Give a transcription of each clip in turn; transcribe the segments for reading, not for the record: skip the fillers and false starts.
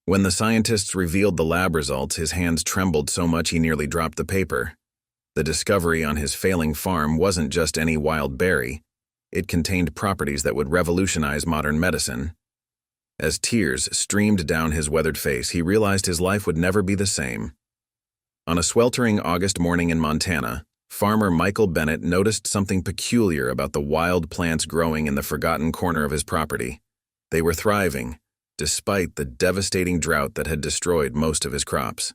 When the scientists revealed the lab results, his hands trembled so much he nearly dropped the paper. The discovery on his failing farm wasn't just any wild berry. It contained properties that would revolutionize modern medicine. As tears streamed down his weathered face, he realized his life would never be the same. On a sweltering August morning in Montana, farmer Michael Bennett noticed something peculiar about the wild plants growing in the forgotten corner of his property. They were thriving, despite the devastating drought that had destroyed most of his crops.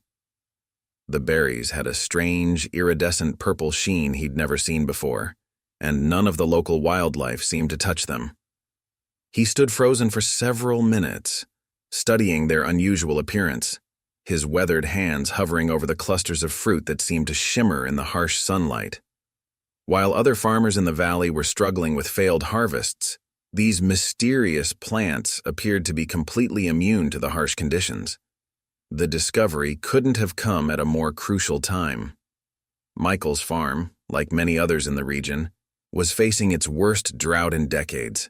The berries had a strange, iridescent purple sheen he'd never seen before, and none of the local wildlife seemed to touch them. He stood frozen for several minutes, studying their unusual appearance, his weathered hands hovering over the clusters of fruit that seemed to shimmer in the harsh sunlight. While other farmers in the valley were struggling with failed harvests, these mysterious plants appeared to be completely immune to the harsh conditions. The discovery couldn't have come at a more crucial time. Michael's farm, like many others in the region, was facing its worst drought in decades.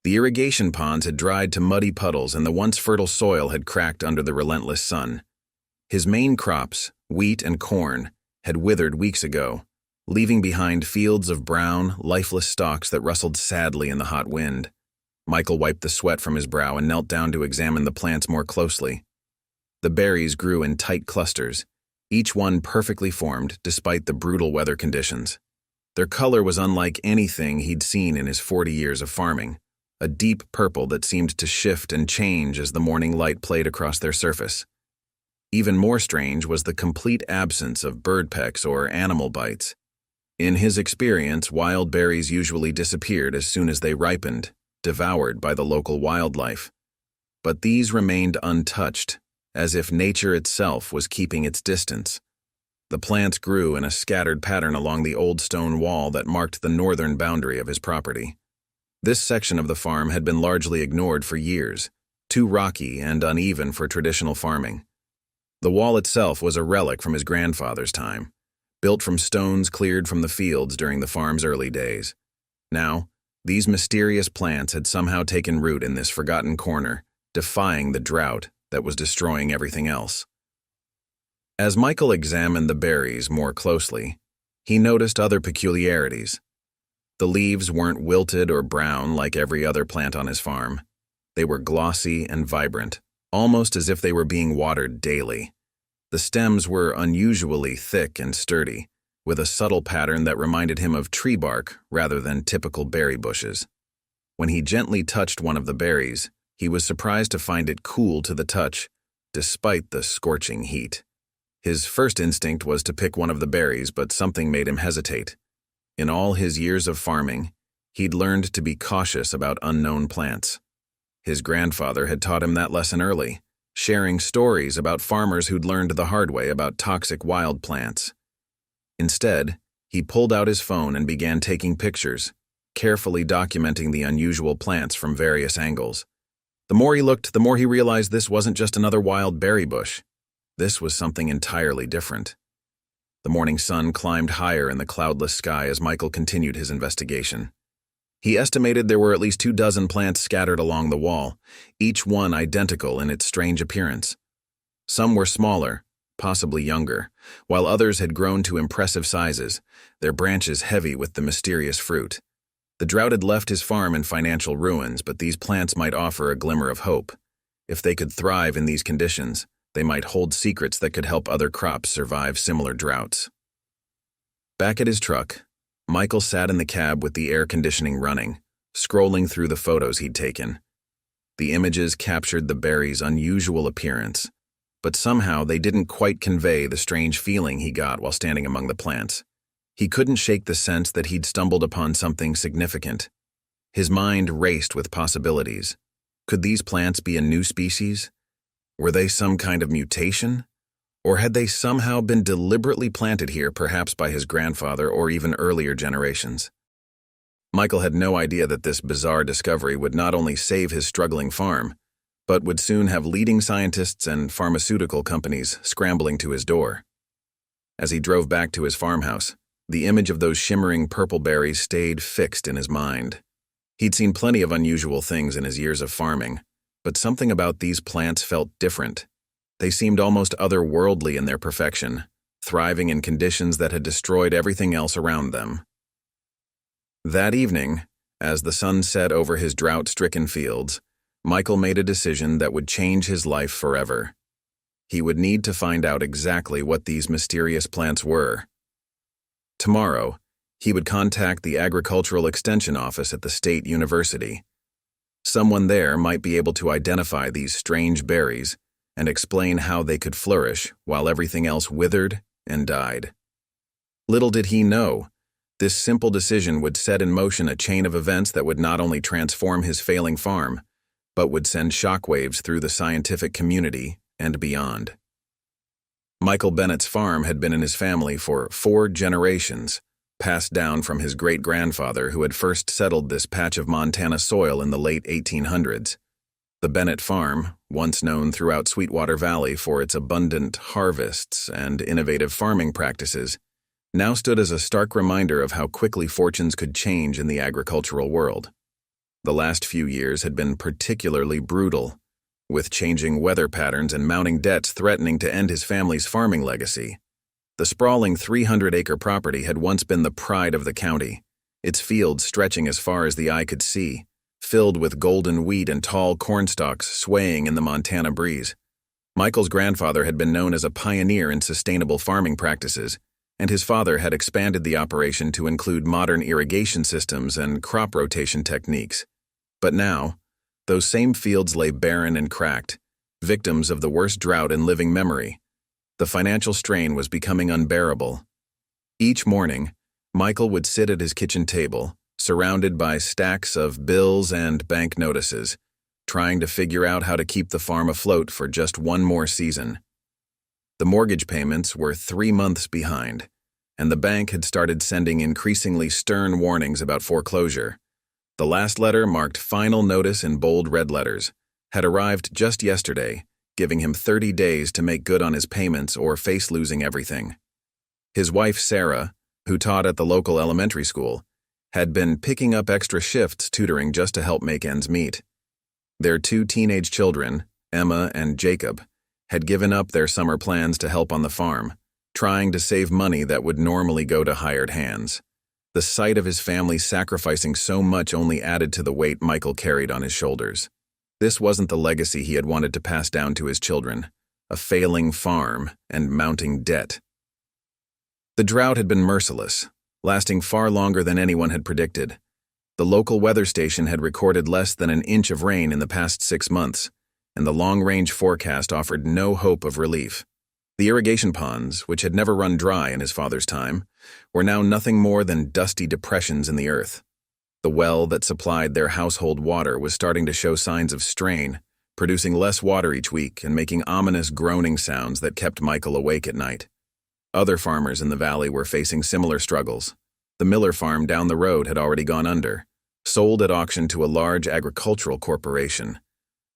The irrigation ponds had dried to muddy puddles and the once fertile soil had cracked under the relentless sun. His main crops, wheat and corn, had withered weeks ago, leaving behind fields of brown, lifeless stalks that rustled sadly in the hot wind. Michael wiped the sweat from his brow and knelt down to examine the plants more closely. The berries grew in tight clusters, each one perfectly formed despite the brutal weather conditions. Their color was unlike anything he'd seen in his 40 years of farming, a deep purple that seemed to shift and change as the morning light played across their surface. Even more strange was the complete absence of bird pecks or animal bites. In his experience, wild berries usually disappeared as soon as they ripened, devoured by the local wildlife. But these remained untouched, as if nature itself was keeping its distance. The plants grew in a scattered pattern along the old stone wall that marked the northern boundary of his property. This section of the farm had been largely ignored for years, too rocky and uneven for traditional farming. The wall itself was a relic from his grandfather's time, built from stones cleared from the fields during the farm's early days. Now, these mysterious plants had somehow taken root in this forgotten corner, defying the drought that was destroying everything else. As Michael examined the berries more closely, he noticed other peculiarities. The leaves weren't wilted or brown like every other plant on his farm. They were glossy and vibrant, almost as if they were being watered daily. The stems were unusually thick and sturdy, with a subtle pattern that reminded him of tree bark rather than typical berry bushes. When he gently touched one of the berries, he was surprised to find it cool to the touch, despite the scorching heat. His first instinct was to pick one of the berries, but something made him hesitate. In all his years of farming, he'd learned to be cautious about unknown plants. His grandfather had taught him that lesson early, sharing stories about farmers who'd learned the hard way about toxic wild plants. Instead, he pulled out his phone and began taking pictures, carefully documenting the unusual plants from various angles. The more he looked, the more he realized this wasn't just another wild berry bush. This was something entirely different. The morning sun climbed higher in the cloudless sky as Michael continued his investigation. He estimated there were at least 24 plants scattered along the wall, each one identical in its strange appearance. Some were smaller, possibly younger, while others had grown to impressive sizes, their branches heavy with the mysterious fruit. The drought had left his farm in financial ruins, but these plants might offer a glimmer of hope. If they could thrive in these conditions, they might hold secrets that could help other crops survive similar droughts. Back at his truck, Michael sat in the cab with the air conditioning running, scrolling through the photos he'd taken. The images captured the berries' unusual appearance, but somehow they didn't quite convey the strange feeling he got while standing among the plants. He couldn't shake the sense that he'd stumbled upon something significant. His mind raced with possibilities. Could these plants be a new species? Were they some kind of mutation? Or had they somehow been deliberately planted here, perhaps by his grandfather or even earlier generations? Michael had no idea that this bizarre discovery would not only save his struggling farm, but would soon have leading scientists and pharmaceutical companies scrambling to his door. As he drove back to his farmhouse, the image of those shimmering purple berries stayed fixed in his mind. He'd seen plenty of unusual things in his years of farming, But something about these plants felt different. They seemed almost otherworldly in their perfection, thriving in conditions that had destroyed everything else around them. That evening, as the sun set over his drought-stricken fields, Michael made a decision that would change his life forever. He would need to find out exactly what these mysterious plants were. Tomorrow, he would contact the Agricultural Extension Office at the State University. Someone there might be able to identify these strange berries and explain how they could flourish while everything else withered and died. Little did he know, this simple decision would set in motion a chain of events that would not only transform his failing farm, but would send shockwaves through the scientific community and beyond. Michael Bennett's farm had been in his family for 4 generations, passed down from his great-grandfather who had first settled this patch of Montana soil in the late 1800s. The Bennett farm, once known throughout Sweetwater Valley for its abundant harvests and innovative farming practices, now stood as a stark reminder of how quickly fortunes could change in the agricultural world. The last few years had been particularly brutal, with changing weather patterns and mounting debts threatening to end his family's farming legacy. The sprawling 300-acre property had once been the pride of the county, its fields stretching as far as the eye could see, filled with golden wheat and tall cornstalks swaying in the Montana breeze. Michael's grandfather had been known as a pioneer in sustainable farming practices, and his father had expanded the operation to include modern irrigation systems and crop rotation techniques. But now, those same fields lay barren and cracked, victims of the worst drought in living memory. The financial strain was becoming unbearable. Each morning, Michael would sit at his kitchen table, surrounded by stacks of bills and bank notices, trying to figure out how to keep the farm afloat for just one more season. The mortgage payments were 3 months behind, and the bank had started sending increasingly stern warnings about foreclosure. The last letter, marked final notice in bold red letters, had arrived just yesterday, giving him 30 days to make good on his payments or face losing everything. His wife, Sarah, who taught at the local elementary school, had been picking up extra shifts tutoring just to help make ends meet. Their 2 teenage children, Emma and Jacob, had given up their summer plans to help on the farm, trying to save money that would normally go to hired hands. The sight of his family sacrificing so much only added to the weight Michael carried on his shoulders. This wasn't the legacy he had wanted to pass down to his children, a failing farm and mounting debt. The drought had been merciless, lasting far longer than anyone had predicted. The local weather station had recorded less than an inch of rain in the past 6 months, and the long-range forecast offered no hope of relief. The irrigation ponds, which had never run dry in his father's time, were now nothing more than dusty depressions in the earth. The well that supplied their household water was starting to show signs of strain, producing less water each week and making ominous groaning sounds that kept Michael awake at night. Other farmers in the valley were facing similar struggles. The Miller farm down the road had already gone under, sold at auction to a large agricultural corporation.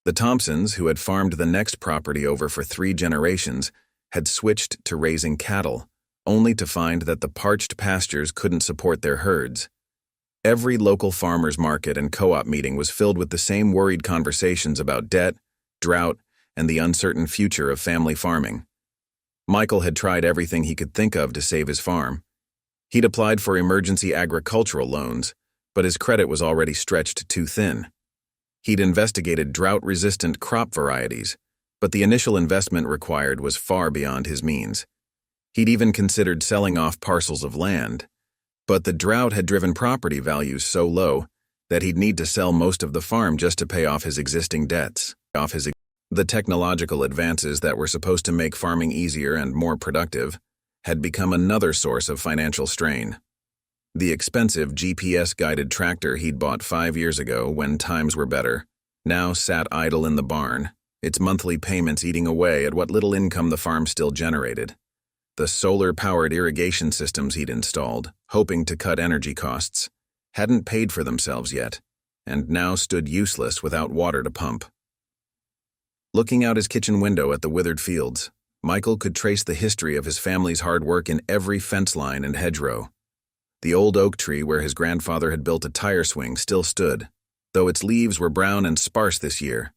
The Thompsons, who had farmed the next property over for 3 generations, had switched to raising cattle, only to find that the parched pastures couldn't support their herds. Every local farmers market and co-op meeting was filled with the same worried conversations about debt, drought, and the uncertain future of family farming. Michael had tried everything he could think of to save his farm. He'd applied for emergency agricultural loans, but his credit was already stretched too thin. He'd investigated drought-resistant crop varieties, but the initial investment required was far beyond his means. He'd even considered selling off parcels of land, but the drought had driven property values so low that he'd need to sell most of the farm just to pay off his existing debts. The technological advances that were supposed to make farming easier and more productive had become another source of financial strain. The expensive GPS-guided tractor he'd bought 5 years ago when times were better now sat idle in the barn, its monthly payments eating away at what little income the farm still generated. The solar-powered irrigation systems he'd installed, hoping to cut energy costs, hadn't paid for themselves yet, and now stood useless without water to pump. Looking out his kitchen window at the withered fields, Michael could trace the history of his family's hard work in every fence line and hedgerow. The old oak tree where his grandfather had built a tire swing still stood, though its leaves were brown and sparse this year.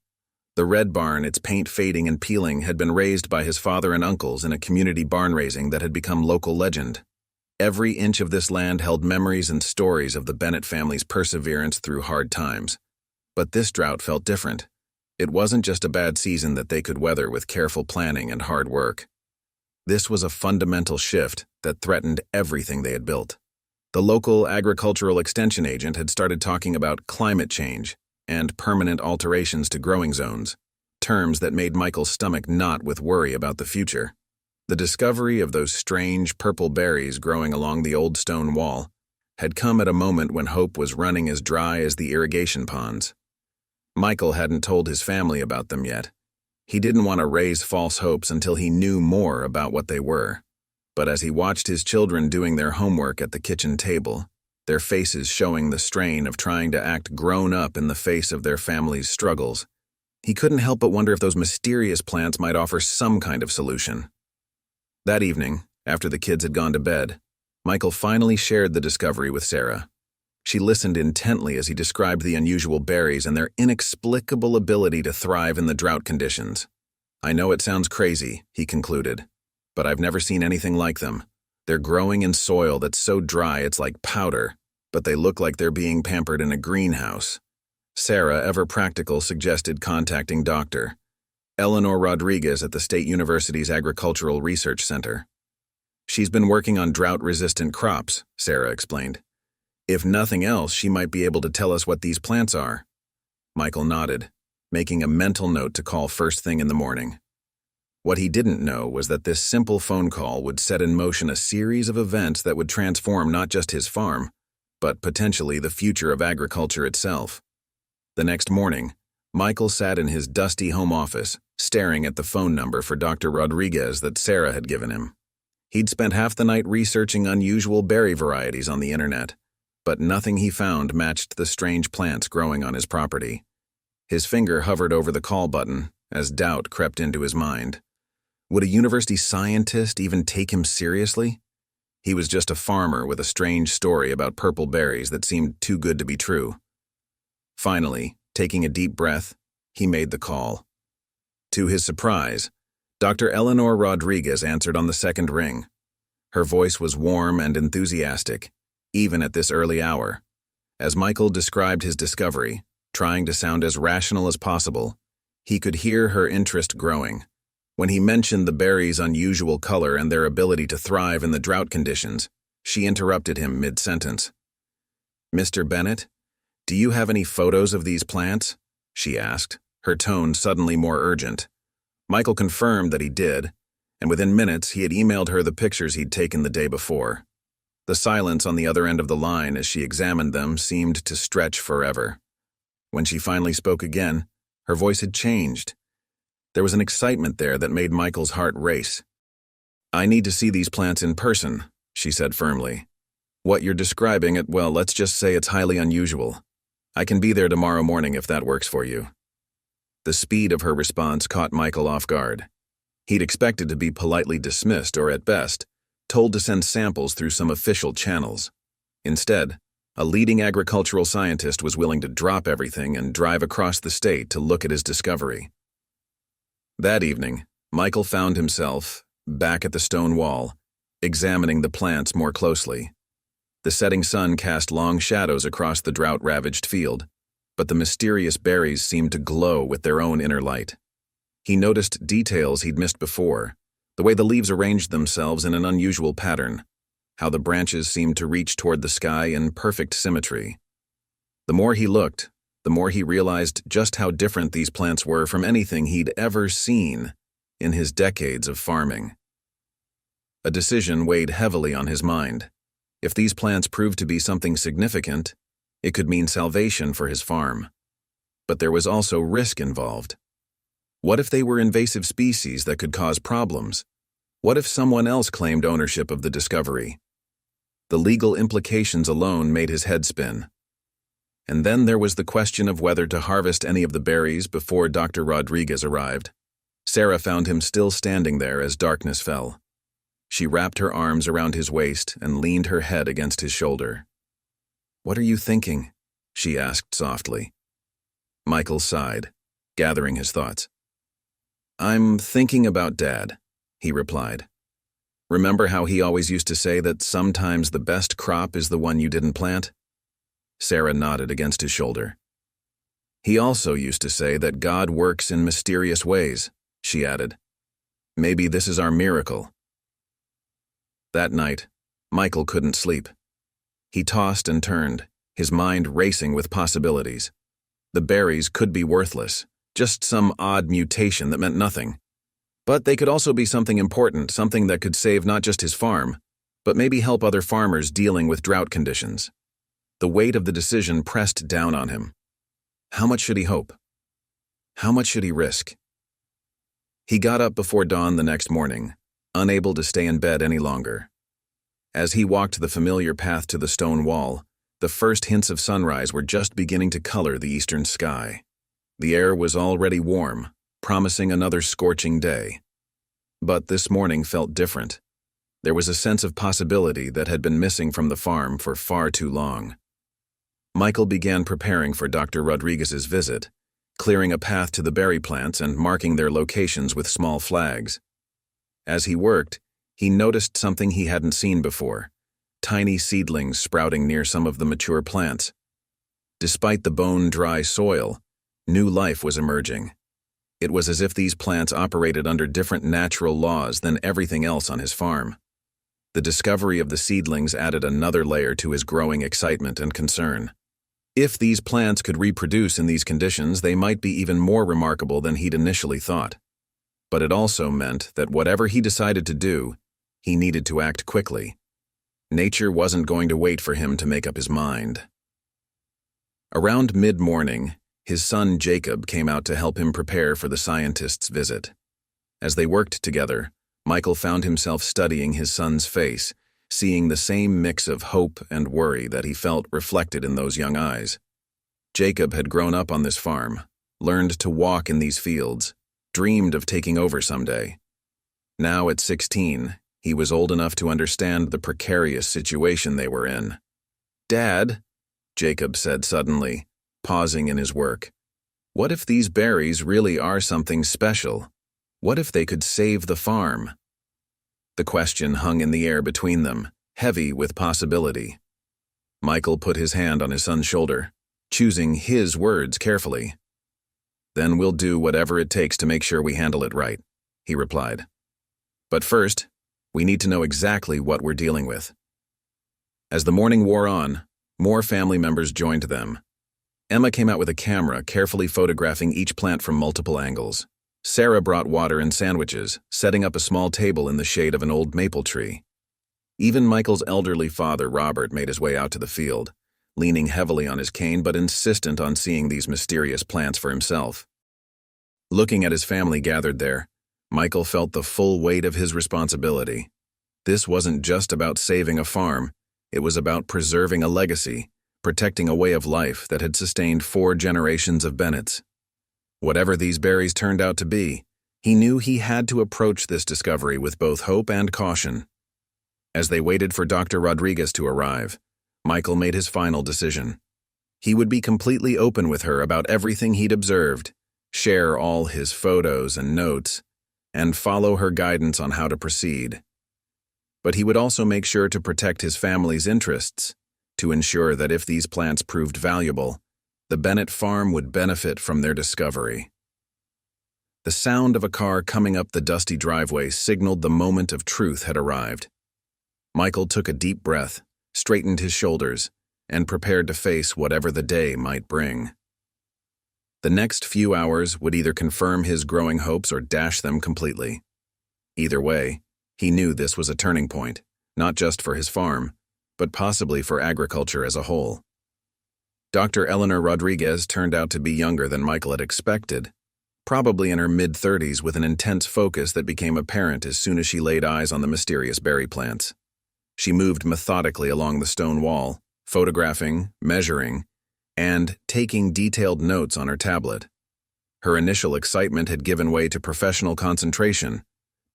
The red barn, its paint fading and peeling, had been raised by his father and uncles in a community barn raising that had become local legend. Every inch of this land held memories and stories of the Bennett family's perseverance through hard times. But this drought felt different. It wasn't just a bad season that they could weather with careful planning and hard work. This was a fundamental shift that threatened everything they had built. The local agricultural extension agent had started talking about climate change and permanent alterations to growing zones, terms that made Michael's stomach knot with worry about the future. The discovery of those strange purple berries growing along the old stone wall had come at a moment when hope was running as dry as the irrigation ponds. Michael hadn't told his family about them yet. He didn't want to raise false hopes until he knew more about what they were. But as he watched his children doing their homework at the kitchen table, their faces showing the strain of trying to act grown up in the face of their family's struggles, he couldn't help but wonder if those mysterious plants might offer some kind of solution. That evening, after the kids had gone to bed, Michael finally shared the discovery with Sarah. She listened intently as he described the unusual berries and their inexplicable ability to thrive in the drought conditions. "I know it sounds crazy," he concluded, "but I've never seen anything like them. They're growing in soil that's so dry it's like powder, but they look like they're being pampered in a greenhouse." Sarah, ever practical, suggested contacting Dr. Eleanor Rodriguez at the State University's Agricultural Research Center. "She's been working on drought-resistant crops," Sarah explained. "If nothing else, she might be able to tell us what these plants are." Michael nodded, making a mental note to call first thing in the morning. What he didn't know was that this simple phone call would set in motion a series of events that would transform not just his farm, but potentially the future of agriculture itself. The next morning, Michael sat in his dusty home office, staring at the phone number for Dr. Rodriguez that Sarah had given him. He'd spent half the night researching unusual berry varieties on the internet, but nothing he found matched the strange plants growing on his property. His finger hovered over the call button as doubt crept into his mind. Would a university scientist even take him seriously? He was just a farmer with a strange story about purple berries that seemed too good to be true. Finally, taking a deep breath, he made the call. To his surprise, Dr. Eleanor Rodriguez answered on the second ring. Her voice was warm and enthusiastic, even at this early hour. As Michael described his discovery, trying to sound as rational as possible, he could hear her interest growing. When he mentioned the berries' unusual color and their ability to thrive in the drought conditions, she interrupted him mid-sentence. "Mr. Bennett, do you have any photos of these plants?" she asked, her tone suddenly more urgent. Michael confirmed that he did, and within minutes he had emailed her the pictures he'd taken the day before. The silence on the other end of the line as she examined them seemed to stretch forever. When she finally spoke again, her voice had changed. There was an excitement there that made Michael's heart race. "I need to see these plants in person," she said firmly. "What you're describing, well, let's just say it's highly unusual. I can be there tomorrow morning if that works for you." The speed of her response caught Michael off guard. He'd expected to be politely dismissed or, at best, told to send samples through some official channels. Instead, a leading agricultural scientist was willing to drop everything and drive across the state to look at his discovery. That evening, Michael found himself, back at the stone wall, examining the plants more closely. The setting sun cast long shadows across the drought-ravaged field, but the mysterious berries seemed to glow with their own inner light. He noticed details he'd missed before, the way the leaves arranged themselves in an unusual pattern, how the branches seemed to reach toward the sky in perfect symmetry. The more he looked, the more he realized just how different these plants were from anything he'd ever seen in his decades of farming. A decision weighed heavily on his mind. If these plants proved to be something significant, it could mean salvation for his farm. But there was also risk involved. What if they were invasive species that could cause problems? What if someone else claimed ownership of the discovery? The legal implications alone made his head spin. And then there was the question of whether to harvest any of the berries before Dr. Rodriguez arrived. Sarah found him still standing there as darkness fell. She wrapped her arms around his waist and leaned her head against his shoulder. "What are you thinking?" she asked softly. Michael sighed. gathering his thoughts. "I'm thinking about Dad," he replied. "Remember how he always used to say that sometimes the best crop is the one you didn't plant?" Sarah nodded against his shoulder. "He also used to say that God works in mysterious ways," she added. "Maybe this is our miracle." That night, Michael couldn't sleep. He tossed and turned, his mind racing with possibilities. The berries could be worthless, just some odd mutation that meant nothing. But they could also be something important, something that could save not just his farm, but maybe help other farmers dealing with drought conditions. The weight of the decision pressed down on him. How much should he hope? How much should he risk? He got up before dawn the next morning, unable to stay in bed any longer. As he walked the familiar path to the stone wall, the first hints of sunrise were just beginning to color the eastern sky. The air was already warm, promising another scorching day. But this morning felt different. There was a sense of possibility that had been missing from the farm for far too long. Michael began preparing for Dr. Rodriguez's visit, clearing a path to the berry plants and marking their locations with small flags. As he worked, he noticed something he hadn't seen before: tiny seedlings sprouting near some of the mature plants. Despite the bone-dry soil, new life was emerging. It was as if these plants operated under different natural laws than everything else on his farm. The discovery of the seedlings added another layer to his growing excitement and concern. If these plants could reproduce in these conditions, they might be even more remarkable than he'd initially thought. But it also meant that whatever he decided to do, he needed to act quickly. Nature wasn't going to wait for him to make up his mind. Around mid-morning, his son Jacob came out to help him prepare for the scientist's visit. As they worked together, Michael found himself studying his son's face, seeing the same mix of hope and worry that he felt reflected in those young eyes. Jacob had grown up on this farm, learned to walk in these fields, dreamed of taking over someday. Now at 16, he was old enough to understand the precarious situation they were in. "Dad," Jacob said suddenly, pausing in his work, "what if these berries really are something special? What if they could save the farm?" The question hung in the air between them, heavy with possibility. Michael put his hand on his son's shoulder, choosing his words carefully. "Then we'll do whatever it takes to make sure we handle it right," he replied. "But first, we need to know exactly what we're dealing with." As the morning wore on, more family members joined them. Emma came out with a camera, carefully photographing each plant from multiple angles. Sarah brought water and sandwiches, setting up a small table in the shade of an old maple tree. Even Michael's elderly father, Robert, made his way out to the field, leaning heavily on his cane but insistent on seeing these mysterious plants for himself. Looking at his family gathered there, Michael felt the full weight of his responsibility. This wasn't just about saving a farm, it was about preserving a legacy, protecting a way of life that had sustained 4 generations of Bennetts. Whatever these berries turned out to be, he knew he had to approach this discovery with both hope and caution. As they waited for Dr. Rodriguez to arrive, Michael made his final decision. He would be completely open with her about everything he'd observed, share all his photos and notes, and follow her guidance on how to proceed. But he would also make sure to protect his family's interests, to ensure that if these plants proved valuable, the Bennett farm would benefit from their discovery. The sound of a car coming up the dusty driveway signaled the moment of truth had arrived. Michael took a deep breath, straightened his shoulders, and prepared to face whatever the day might bring. The next few hours would either confirm his growing hopes or dash them completely. Either way, he knew this was a turning point, not just for his farm, but possibly for agriculture as a whole. Dr. Eleanor Rodriguez turned out to be younger than Michael had expected, probably in her mid-30s with an intense focus that became apparent as soon as she laid eyes on the mysterious berry plants. She moved methodically along the stone wall, photographing, measuring, and taking detailed notes on her tablet. Her initial excitement had given way to professional concentration,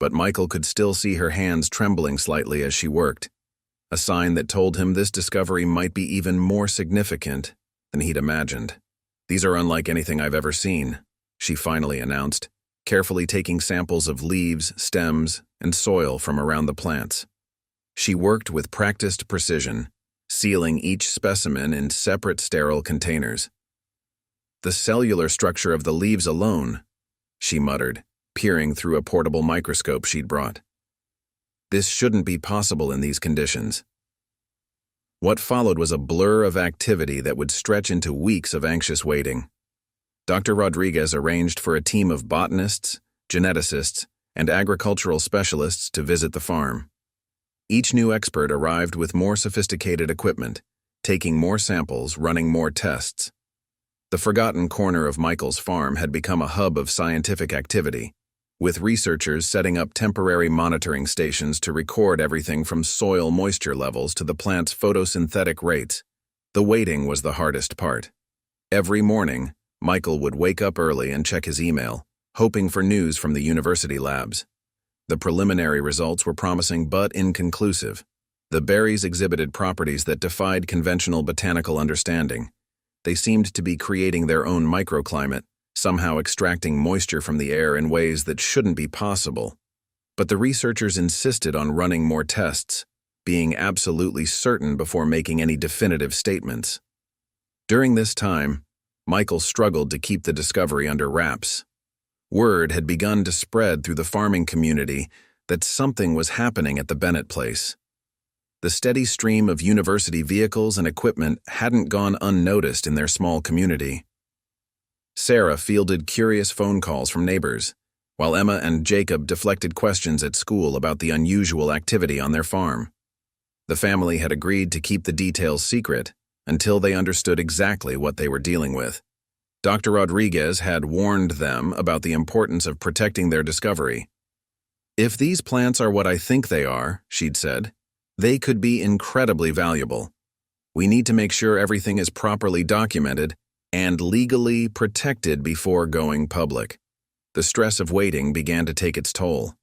but Michael could still see her hands trembling slightly as she worked, a sign that told him this discovery might be even more significant than he'd imagined. "These are unlike anything I've ever seen," she finally announced, carefully taking samples of leaves, stems, and soil from around the plants. She worked with practiced precision, sealing each specimen in separate sterile containers. "The cellular structure of the leaves alone," she muttered, peering through a portable microscope she'd brought. "This shouldn't be possible in these conditions." What followed was a blur of activity that would stretch into weeks of anxious waiting. Dr. Rodriguez arranged for a team of botanists, geneticists, and agricultural specialists to visit the farm. Each new expert arrived with more sophisticated equipment, taking more samples, running more tests. The forgotten corner of Michael's farm had become a hub of scientific activity, with researchers setting up temporary monitoring stations to record everything from soil moisture levels to the plant's photosynthetic rates. The waiting was the hardest part. Every morning, Michael would wake up early and check his email, hoping for news from the university labs. The preliminary results were promising but inconclusive. The berries exhibited properties that defied conventional botanical understanding. They seemed to be creating their own microclimate, somehow extracting moisture from the air in ways that shouldn't be possible. But the researchers insisted on running more tests, being absolutely certain before making any definitive statements. During this time, Michael struggled to keep the discovery under wraps. Word had begun to spread through the farming community that something was happening at the Bennett place. The steady stream of university vehicles and equipment hadn't gone unnoticed in their small community. Sarah fielded curious phone calls from neighbors, while Emma and Jacob deflected questions at school about the unusual activity on their farm. The family had agreed to keep the details secret until they understood exactly what they were dealing with. Dr. Rodriguez had warned them about the importance of protecting their discovery. "If these plants are what I think they are," she'd said, "they could be incredibly valuable. We need to make sure everything is properly documented and legally protected before going public." The stress of waiting began to take its toll.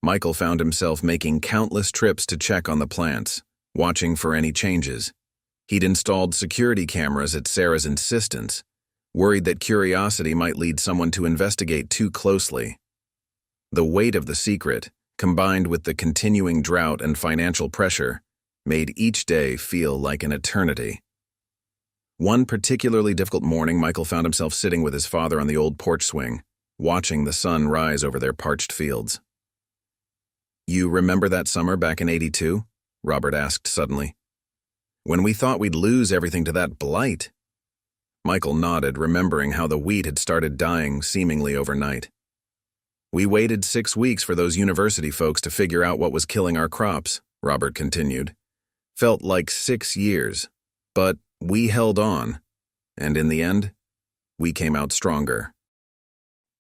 Michael found himself making countless trips to check on the plants, watching for any changes. He'd installed security cameras at Sarah's insistence, worried that curiosity might lead someone to investigate too closely. The weight of the secret, combined with the continuing drought and financial pressure, made each day feel like an eternity. One particularly difficult morning, Michael found himself sitting with his father on the old porch swing, watching the sun rise over their parched fields. "You remember that summer back in '82? Robert asked suddenly. "When we thought we'd lose everything to that blight?" Michael nodded, remembering how the wheat had started dying seemingly overnight. "We waited 6 weeks for those university folks to figure out what was killing our crops," Robert continued. "Felt like 6 years, but we held on, and in the end, we came out stronger."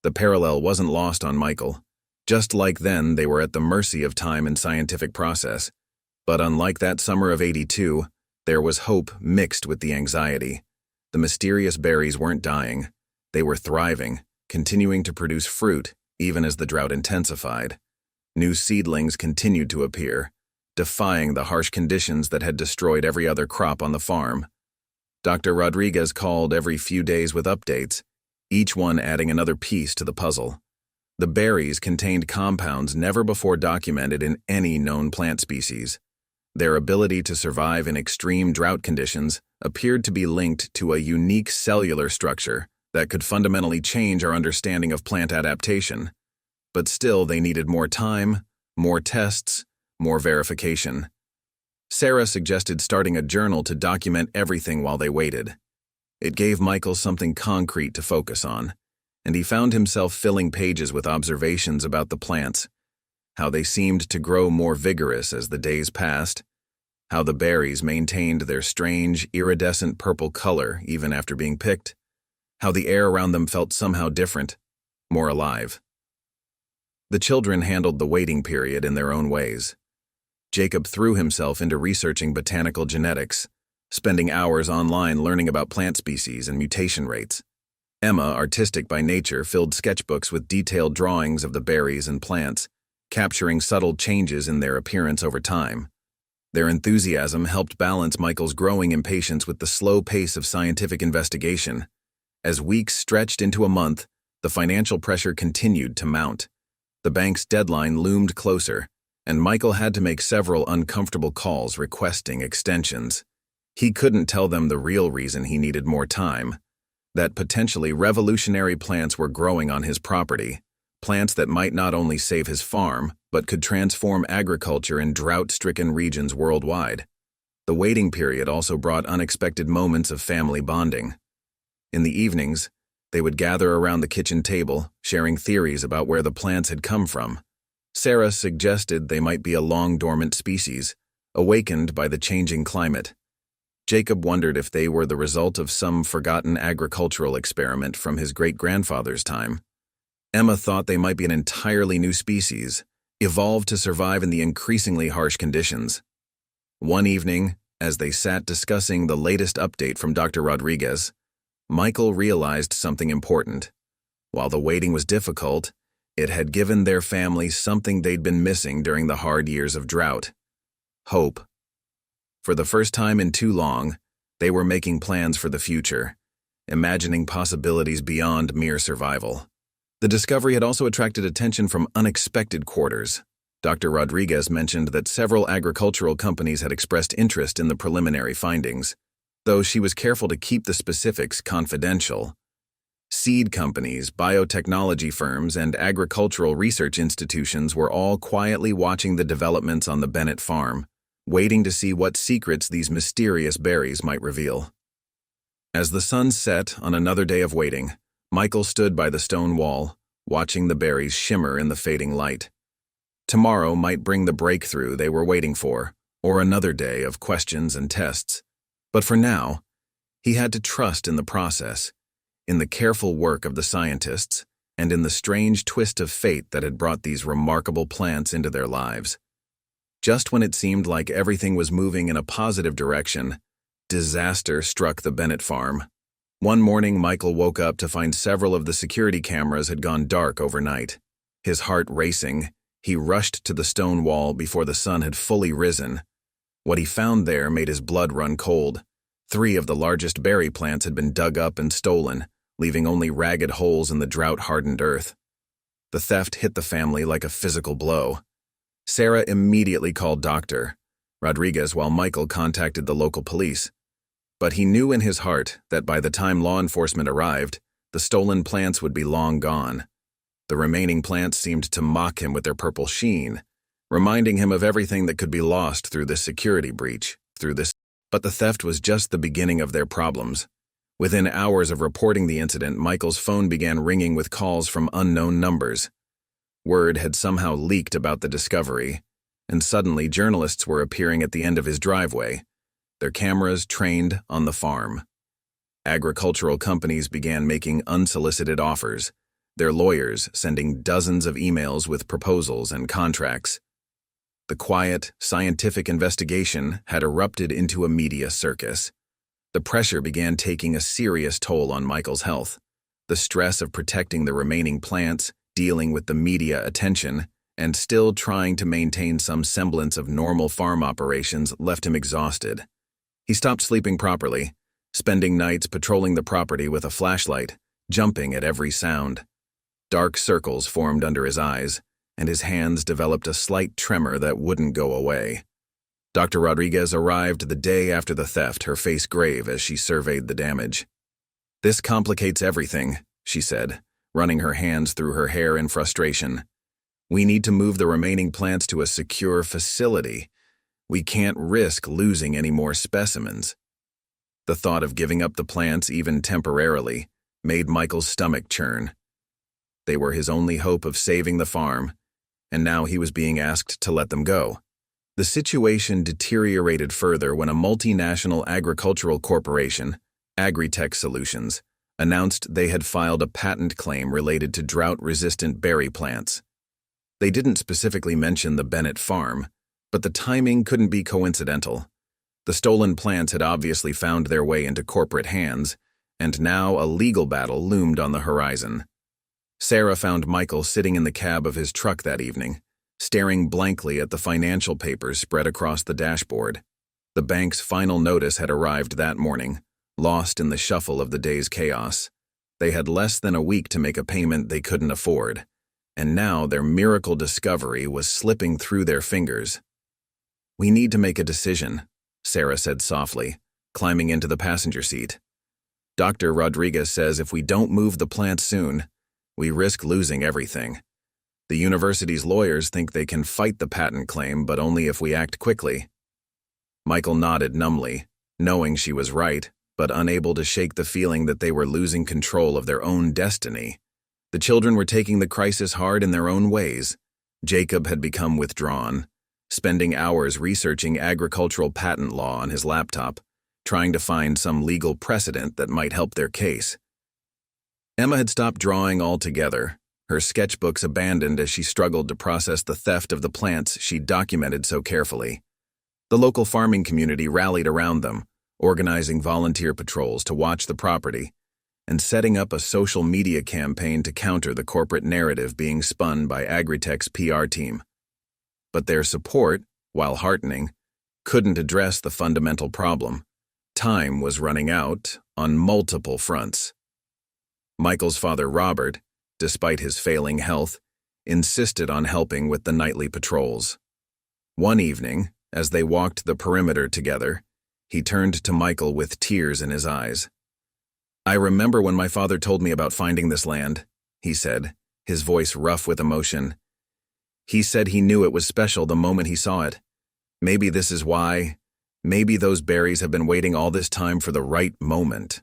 The parallel wasn't lost on Michael. Just like then, they were at the mercy of time and scientific process. But unlike that summer of '82, there was hope mixed with the anxiety. The mysterious berries weren't dying. They were thriving, continuing to produce fruit, even as the drought intensified. New seedlings continued to appear, defying the harsh conditions that had destroyed every other crop on the farm. Dr. Rodriguez called every few days with updates, each one adding another piece to the puzzle. The berries contained compounds never before documented in any known plant species. Their ability to survive in extreme drought conditions appeared to be linked to a unique cellular structure that could fundamentally change our understanding of plant adaptation. But still, they needed more time, more tests, more verification. Sarah suggested starting a journal to document everything while they waited. It gave Michael something concrete to focus on, and he found himself filling pages with observations about the plants, how they seemed to grow more vigorous as the days passed, how the berries maintained their strange, iridescent purple color even after being picked, how the air around them felt somehow different, more alive. The children handled the waiting period in their own ways. Jacob threw himself into researching botanical genetics, spending hours online learning about plant species and mutation rates. Emma, artistic by nature, filled sketchbooks with detailed drawings of the berries and plants, capturing subtle changes in their appearance over time. Their enthusiasm helped balance Michael's growing impatience with the slow pace of scientific investigation. As weeks stretched into a month, The financial pressure continued to mount. The bank's deadline loomed closer, and Michael had to make several uncomfortable calls requesting extensions. He couldn't tell them the real reason he needed more time: that potentially revolutionary plants were growing on his property, plants that might not only save his farm, but could transform agriculture in drought-stricken regions worldwide. The waiting period also brought unexpected moments of family bonding. In the evenings, they would gather around the kitchen table, sharing theories about where the plants had come from. Sarah suggested they might be a long-dormant species, awakened by the changing climate. Jacob wondered if they were the result of some forgotten agricultural experiment from his great-grandfather's time. Emma thought they might be an entirely new species, evolved to survive in the increasingly harsh conditions. One evening, as they sat discussing the latest update from Dr. Rodriguez, Michael realized something important. While the waiting was difficult, it had given their family something they'd been missing during the hard years of drought: hope. For the first time in too long, they were making plans for the future, imagining possibilities beyond mere survival. The discovery had also attracted attention from unexpected quarters. Dr. Rodriguez mentioned that several agricultural companies had expressed interest in the preliminary findings, though she was careful to keep the specifics confidential. Seed companies, biotechnology firms, and agricultural research institutions were all quietly watching the developments on the Bennett farm, waiting to see what secrets these mysterious berries might reveal. As the sun set on another day of waiting, Michael stood by the stone wall, watching the berries shimmer in the fading light. Tomorrow might bring the breakthrough they were waiting for, or another day of questions and tests. But for now, he had to trust in the process, in the careful work of the scientists, and in the strange twist of fate that had brought these remarkable plants into their lives. Just when it seemed like everything was moving in a positive direction, disaster struck the Bennett farm. One morning, Michael woke up to find several of the security cameras had gone dark overnight. His heart racing, he rushed to the stone wall before the sun had fully risen. What he found there made his blood run cold. 3 of the largest berry plants had been dug up and stolen, leaving only ragged holes in the drought-hardened earth. The theft hit the family like a physical blow. Sarah immediately called Dr. Rodriguez while Michael contacted the local police. But he knew in his heart that by the time law enforcement arrived, the stolen plants would be long gone. The remaining plants seemed to mock him with their purple sheen, reminding him of everything that could be lost through this security breach, But the theft was just the beginning of their problems. Within hours of reporting the incident, Michael's phone began ringing with calls from unknown numbers. Word had somehow leaked about the discovery, and suddenly journalists were appearing at the end of his driveway, their cameras trained on the farm. Agricultural companies began making unsolicited offers, their lawyers sending dozens of emails with proposals and contracts. The quiet, scientific investigation had erupted into a media circus. The pressure began taking a serious toll on Michael's health. The stress of protecting the remaining plants, dealing with the media attention, and still trying to maintain some semblance of normal farm operations left him exhausted. He stopped sleeping properly, spending nights patrolling the property with a flashlight, jumping at every sound. Dark circles formed under his eyes, and his hands developed a slight tremor that wouldn't go away. Dr. Rodriguez arrived the day after the theft, her face grave as she surveyed the damage. "This complicates everything," she said, running her hands through her hair in frustration. "We need to move the remaining plants to a secure facility. We can't risk losing any more specimens." The thought of giving up the plants, even temporarily, made Michael's stomach churn. They were his only hope of saving the farm, and now he was being asked to let them go. The situation deteriorated further when a multinational agricultural corporation, Agritech Solutions, announced they had filed a patent claim related to drought-resistant berry plants. They didn't specifically mention the Bennett farm, but the timing couldn't be coincidental. The stolen plants had obviously found their way into corporate hands, and now a legal battle loomed on the horizon. Sarah found Michael sitting in the cab of his truck that evening, staring blankly at the financial papers spread across the dashboard. The bank's final notice had arrived that morning, lost in the shuffle of the day's chaos. They had less than a week to make a payment they couldn't afford, and now their miracle discovery was slipping through their fingers. "We need to make a decision," Sarah said softly, climbing into the passenger seat. "Dr. Rodriguez says if we don't move the plant soon, we risk losing everything. The university's lawyers think they can fight the patent claim, but only if we act quickly." Michael nodded numbly, knowing she was right, but unable to shake the feeling that they were losing control of their own destiny. The children were taking the crisis hard in their own ways. Jacob had become withdrawn, spending hours researching agricultural patent law on his laptop, trying to find some legal precedent that might help their case. Emma had stopped drawing altogether, her sketchbooks abandoned as she struggled to process the theft of the plants she'd documented so carefully. The local farming community rallied around them, organizing volunteer patrols to watch the property, and setting up a social media campaign to counter the corporate narrative being spun by Agritech's PR team. But their support, while heartening, couldn't address the fundamental problem. Time was running out on multiple fronts. Michael's father, Robert, despite his failing health, insisted on helping with the nightly patrols. One evening, as they walked the perimeter together, he turned to Michael with tears in his eyes. "I remember when my father told me about finding this land," he said, his voice rough with emotion. "He said he knew it was special the moment he saw it. Maybe this is why. Maybe those berries have been waiting all this time for the right moment."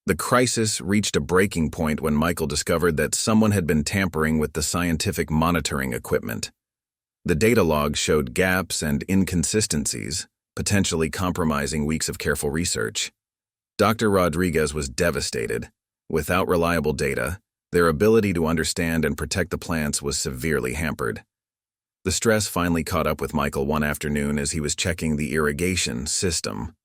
The crisis reached a breaking point when Michael discovered that someone had been tampering with the scientific monitoring equipment. The data logs showed gaps and inconsistencies, potentially compromising weeks of careful research. Dr. Rodriguez was devastated. Without reliable data, their ability to understand and protect the plants was severely hampered. The stress finally caught up with Michael one afternoon as he was checking the irrigation system.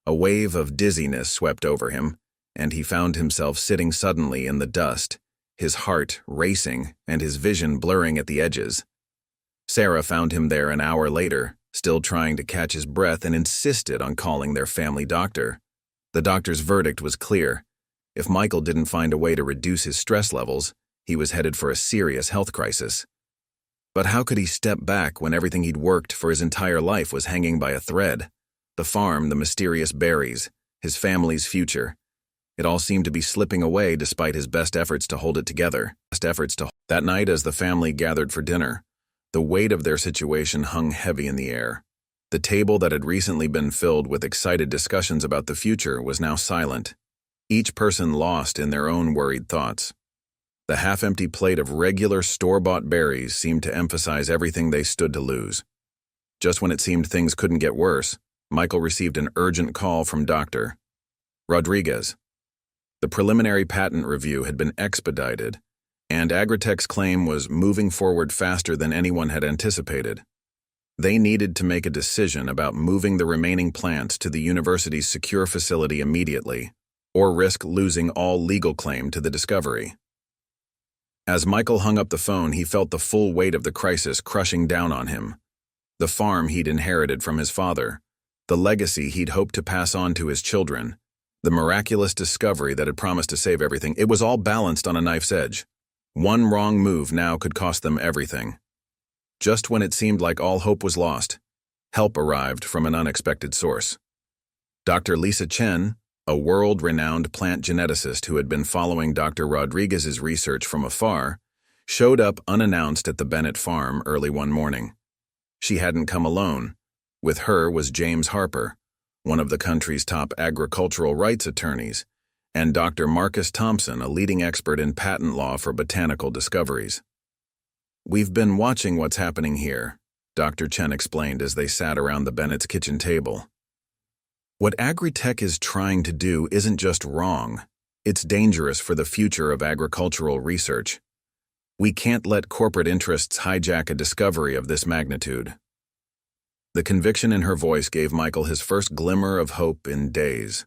A wave of dizziness swept over him, and he found himself sitting suddenly in the dust, his heart racing and his vision blurring at the edges. Sarah found him there an hour later, still trying to catch his breath, and insisted on calling their family doctor. The doctor's verdict was clear. If Michael didn't find a way to reduce his stress levels, he was headed for a serious health crisis. But how could he step back when everything he'd worked for his entire life was hanging by a thread? The farm, the mysterious berries, his family's future. It all seemed to be slipping away despite his best efforts to hold it together. That night, as the family gathered for dinner, the weight of their situation hung heavy in the air. The table that had recently been filled with excited discussions about the future was now silent, each person lost in their own worried thoughts. The half-empty plate of regular store-bought berries seemed to emphasize everything they stood to lose. Just when it seemed things couldn't get worse, Michael received an urgent call from Dr. Rodriguez. The preliminary patent review had been expedited, and Agritech's claim was moving forward faster than anyone had anticipated. They needed to make a decision about moving the remaining plants to the university's secure facility immediately, or risk losing all legal claim to the discovery. As Michael hung up the phone, he felt the full weight of the crisis crushing down on him. The farm he'd inherited from his father, the legacy he'd hoped to pass on to his children, the miraculous discovery that had promised to save everything, it was all balanced on a knife's edge. One wrong move now could cost them everything. Just when it seemed like all hope was lost, help arrived from an unexpected source. Dr. Lisa Chen, a world-renowned plant geneticist who had been following Dr. Rodriguez's research from afar, showed up unannounced at the Bennett farm early one morning. She hadn't come alone. With her was James Harper, one of the country's top agricultural rights attorneys, and Dr. Marcus Thompson, a leading expert in patent law for botanical discoveries. "We've been watching what's happening here," Dr. Chen explained as they sat around the Bennett's kitchen table. "What Agritech is trying to do isn't just wrong, it's dangerous for the future of agricultural research. We can't let corporate interests hijack a discovery of this magnitude." The conviction in her voice gave Michael his first glimmer of hope in days.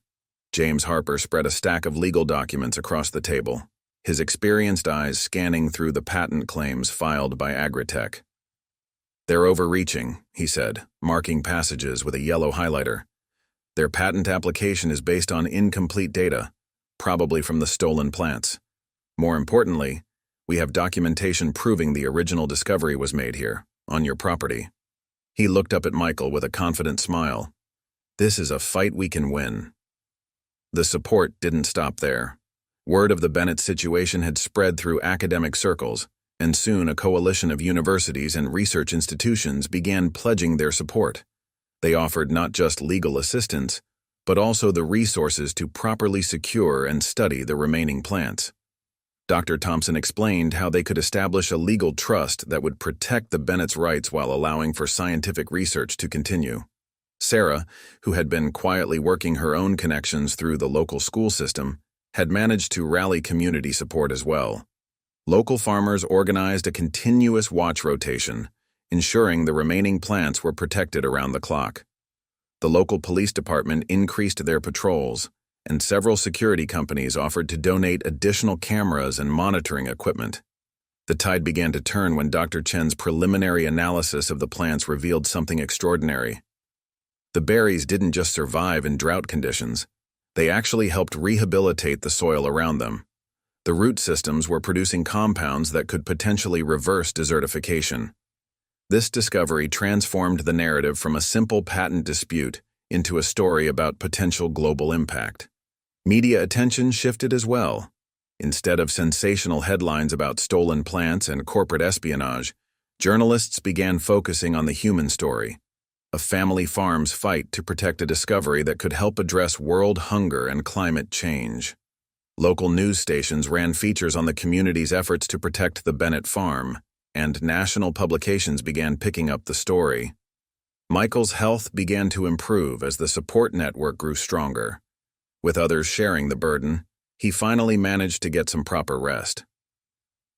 James Harper spread a stack of legal documents across the table, his experienced eyes scanning through the patent claims filed by Agritech. "They're overreaching," he said, marking passages with a yellow highlighter. "Their patent application is based on incomplete data, probably from the stolen plants. More importantly, we have documentation proving the original discovery was made here, on your property. He looked up at Michael with a confident smile. This is a fight we can win. The support didn't stop there. Word of the Bennett situation had spread through academic circles, and soon a coalition of universities and research institutions began pledging their support. They offered not just legal assistance, but also the resources to properly secure and study the remaining plants. Dr. Thompson explained how they could establish a legal trust that would protect the Bennett's rights while allowing for scientific research to continue. Sarah, who had been quietly working her own connections through the local school system, had managed to rally community support as well. Local farmers organized a continuous watch rotation, ensuring the remaining plants were protected around the clock. The local police department increased their patrols, and several security companies offered to donate additional cameras and monitoring equipment. The tide began to turn when Dr. Chen's preliminary analysis of the plants revealed something extraordinary. The berries didn't just survive in drought conditions, they actually helped rehabilitate the soil around them. The root systems were producing compounds that could potentially reverse desertification. This discovery transformed the narrative from a simple patent dispute into a story about potential global impact. Media attention shifted as well. Instead of sensational headlines about stolen plants and corporate espionage, journalists began focusing on the human story, a family farm's fight to protect a discovery that could help address world hunger and climate change. Local news stations ran features on the community's efforts to protect the Bennett farm, and national publications began picking up the story. Michael's health began to improve as the support network grew stronger. With others sharing the burden, he finally managed to get some proper rest.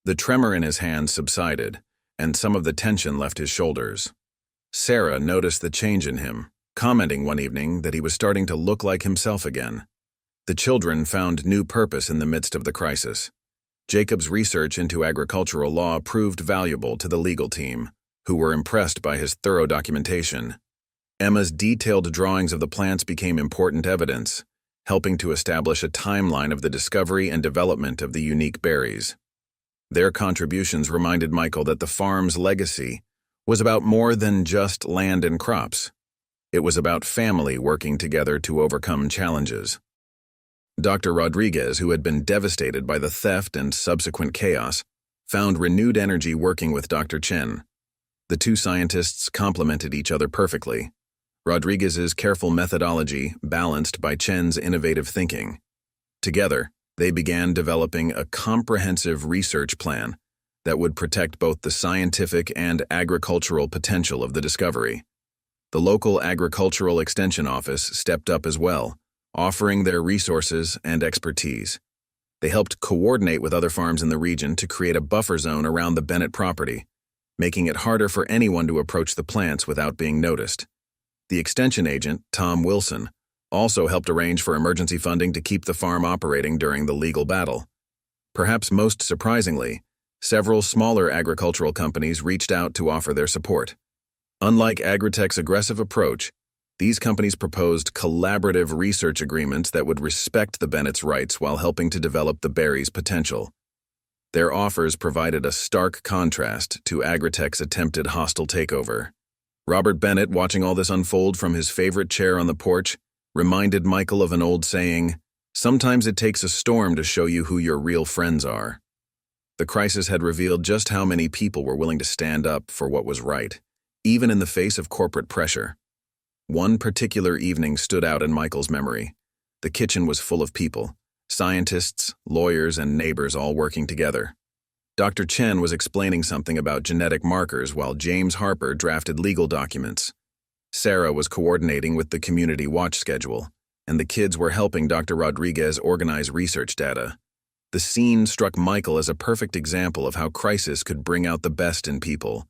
The tremor in his hands subsided, and some of the tension left his shoulders. Sarah noticed the change in him, commenting one evening that he was starting to look like himself again. The children found new purpose in the midst of the crisis. Jacob's research into agricultural law proved valuable to the legal team, who were impressed by his thorough documentation. Emma's detailed drawings of the plants became important evidence, helping to establish a timeline of the discovery and development of the unique berries. Their contributions reminded Michael that the farm's legacy was about more than just land and crops. It was about family working together to overcome challenges. Dr. Rodriguez, who had been devastated by the theft and subsequent chaos, found renewed energy working with Dr. Chen. The two scientists complemented each other perfectly. Rodriguez's careful methodology balanced by Chen's innovative thinking. Together, they began developing a comprehensive research plan that would protect both the scientific and agricultural potential of the discovery. The local agricultural extension office stepped up as well, offering their resources and expertise. They helped coordinate with other farms in the region to create a buffer zone around the Bennett property, making it harder for anyone to approach the plants without being noticed. The extension agent, Tom Wilson, also helped arrange for emergency funding to keep the farm operating during the legal battle. Perhaps most surprisingly, several smaller agricultural companies reached out to offer their support. Unlike Agritech's aggressive approach, these companies proposed collaborative research agreements that would respect the Bennett's rights while helping to develop the berry's potential. Their offers provided a stark contrast to Agritech's attempted hostile takeover. Robert Bennett, watching all this unfold from his favorite chair on the porch, reminded Michael of an old saying, "Sometimes it takes a storm to show you who your real friends are." The crisis had revealed just how many people were willing to stand up for what was right, even in the face of corporate pressure. One particular evening stood out in Michael's memory. The kitchen was full of people, scientists, lawyers, and neighbors all working together. Dr. Chen was explaining something about genetic markers while James Harper drafted legal documents. Sarah was coordinating with the community watch schedule, and the kids were helping Dr. Rodriguez organize research data. The scene struck Michael as a perfect example of how crisis could bring out the best in people.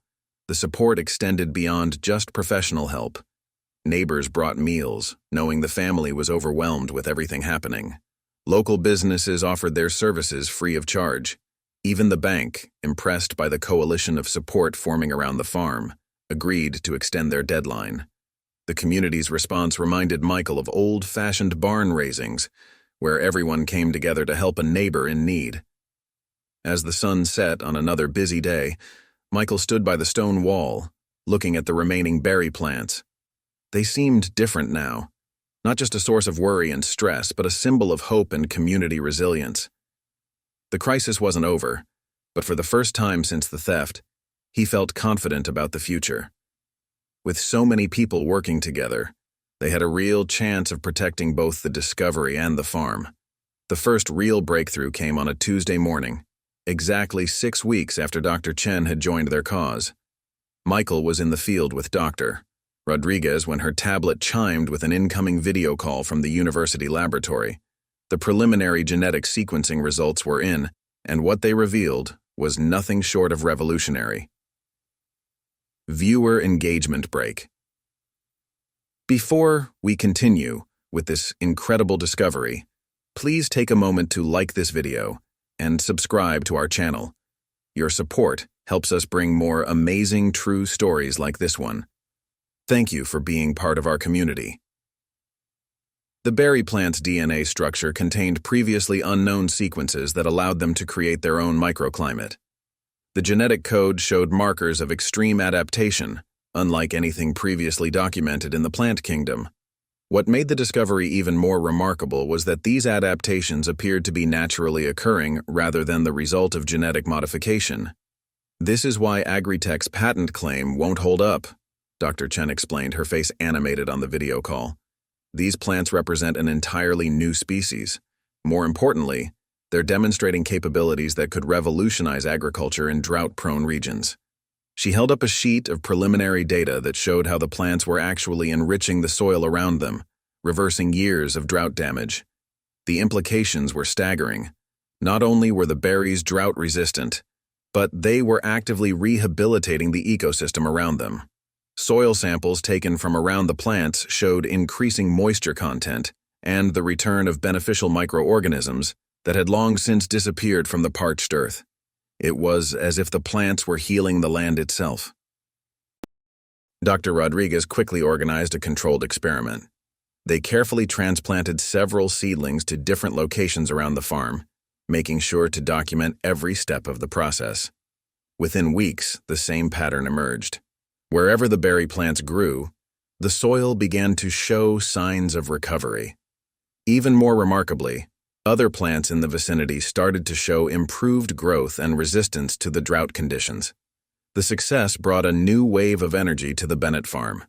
The support extended beyond just professional help. Neighbors brought meals, knowing the family was overwhelmed with everything happening. Local businesses offered their services free of charge. Even the bank, impressed by the coalition of support forming around the farm, agreed to extend their deadline. The community's response reminded Michael of old-fashioned barn raisings, where everyone came together to help a neighbor in need. As the sun set on another busy day, Michael stood by the stone wall, looking at the remaining berry plants. They seemed different now, not just a source of worry and stress, but a symbol of hope and community resilience. The crisis wasn't over, but for the first time since the theft, he felt confident about the future. With so many people working together, they had a real chance of protecting both the discovery and the farm. The first real breakthrough came on a Tuesday morning, exactly 6 weeks after Dr. Chen had joined their cause. Michael was in the field with Dr. Rodriguez when her tablet chimed with an incoming video call from the university laboratory. The preliminary genetic sequencing results were in, and what they revealed was nothing short of revolutionary. Viewer engagement break. Before we continue with this incredible discovery, please take a moment to like this video and subscribe to our channel. Your support helps us bring more amazing true stories like this one. Thank you for being part of our community. The berry plant's DNA structure contained previously unknown sequences that allowed them to create their own microclimate. The genetic code showed markers of extreme adaptation, unlike anything previously documented in the plant kingdom. What made the discovery even more remarkable was that these adaptations appeared to be naturally occurring rather than the result of genetic modification. This is why Agritech's patent claim won't hold up, Dr. Chen explained, her face animated on the video call. These plants represent an entirely new species. More importantly, they're demonstrating capabilities that could revolutionize agriculture in drought-prone regions. She held up a sheet of preliminary data that showed how the plants were actually enriching the soil around them, reversing years of drought damage. The implications were staggering. Not only were the berries drought-resistant, but they were actively rehabilitating the ecosystem around them. Soil samples taken from around the plants showed increasing moisture content and the return of beneficial microorganisms that had long since disappeared from the parched earth. It was as if the plants were healing the land itself. Dr. Rodriguez quickly organized a controlled experiment. They carefully transplanted several seedlings to different locations around the farm, making sure to document every step of the process. Within weeks, the same pattern emerged. Wherever the berry plants grew, the soil began to show signs of recovery. Even more remarkably, other plants in the vicinity started to show improved growth and resistance to the drought conditions. The success brought a new wave of energy to the Bennett farm.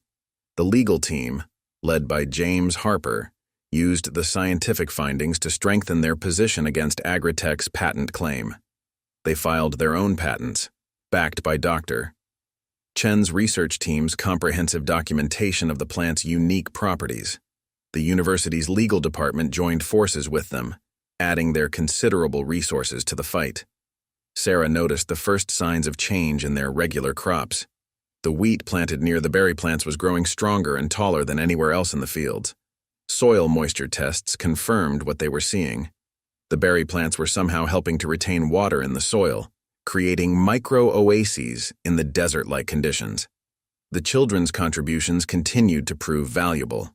The legal team, led by James Harper, used the scientific findings to strengthen their position against Agritech's patent claim. They filed their own patents, backed by Dr. Chen's research team's comprehensive documentation of the plant's unique properties. The university's legal department joined forces with them, adding their considerable resources to the fight. Sarah noticed the first signs of change in their regular crops. The wheat planted near the berry plants was growing stronger and taller than anywhere else in the fields. Soil moisture tests confirmed what they were seeing. The berry plants were somehow helping to retain water in the soil, creating micro-oases in the desert-like conditions. The children's contributions continued to prove valuable.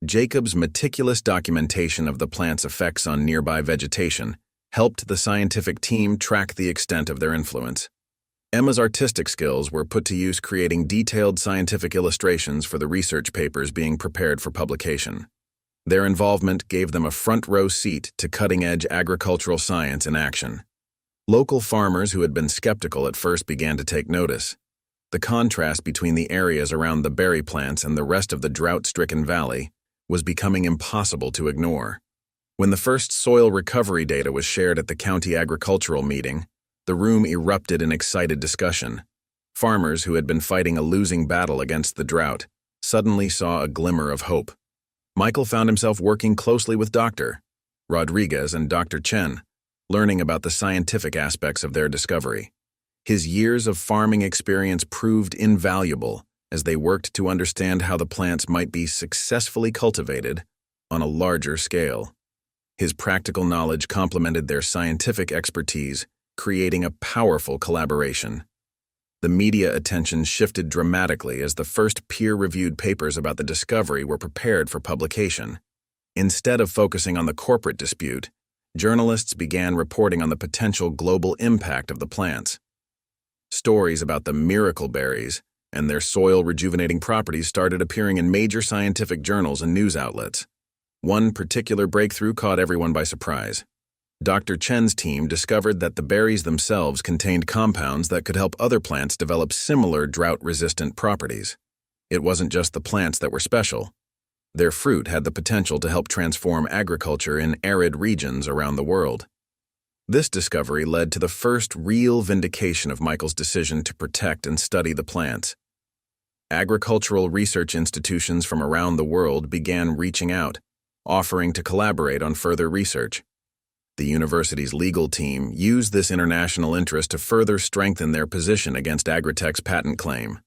Jacob's meticulous documentation of the plant's effects on nearby vegetation helped the scientific team track the extent of their influence. Emma's artistic skills were put to use creating detailed scientific illustrations for the research papers being prepared for publication. Their involvement gave them a front-row seat to cutting-edge agricultural science in action. Local farmers who had been skeptical at first began to take notice. The contrast between the areas around the berry plants and the rest of the drought-stricken valley was becoming impossible to ignore. When the first soil recovery data was shared at the county agricultural meeting, the room erupted in excited discussion. Farmers who had been fighting a losing battle against the drought suddenly saw a glimmer of hope. Michael found himself working closely with Dr. Rodriguez and Dr. Chen, learning about the scientific aspects of their discovery. His years of farming experience proved invaluable as they worked to understand how the plants might be successfully cultivated on a larger scale. His practical knowledge complemented their scientific expertise, creating a powerful collaboration. The media attention shifted dramatically as the first peer-reviewed papers about the discovery were prepared for publication. Instead of focusing on the corporate dispute, journalists began reporting on the potential global impact of the plants. Stories about the miracle berries and their soil-rejuvenating properties started appearing in major scientific journals and news outlets. One particular breakthrough caught everyone by surprise. Dr. Chen's team discovered that the berries themselves contained compounds that could help other plants develop similar drought-resistant properties. It wasn't just the plants that were special. Their fruit had the potential to help transform agriculture in arid regions around the world. This discovery led to the first real vindication of Michael's decision to protect and study the plants. Agricultural research institutions from around the world began reaching out, offering to collaborate on further research. The university's legal team used this international interest to further strengthen their position against Agritech's patent claim.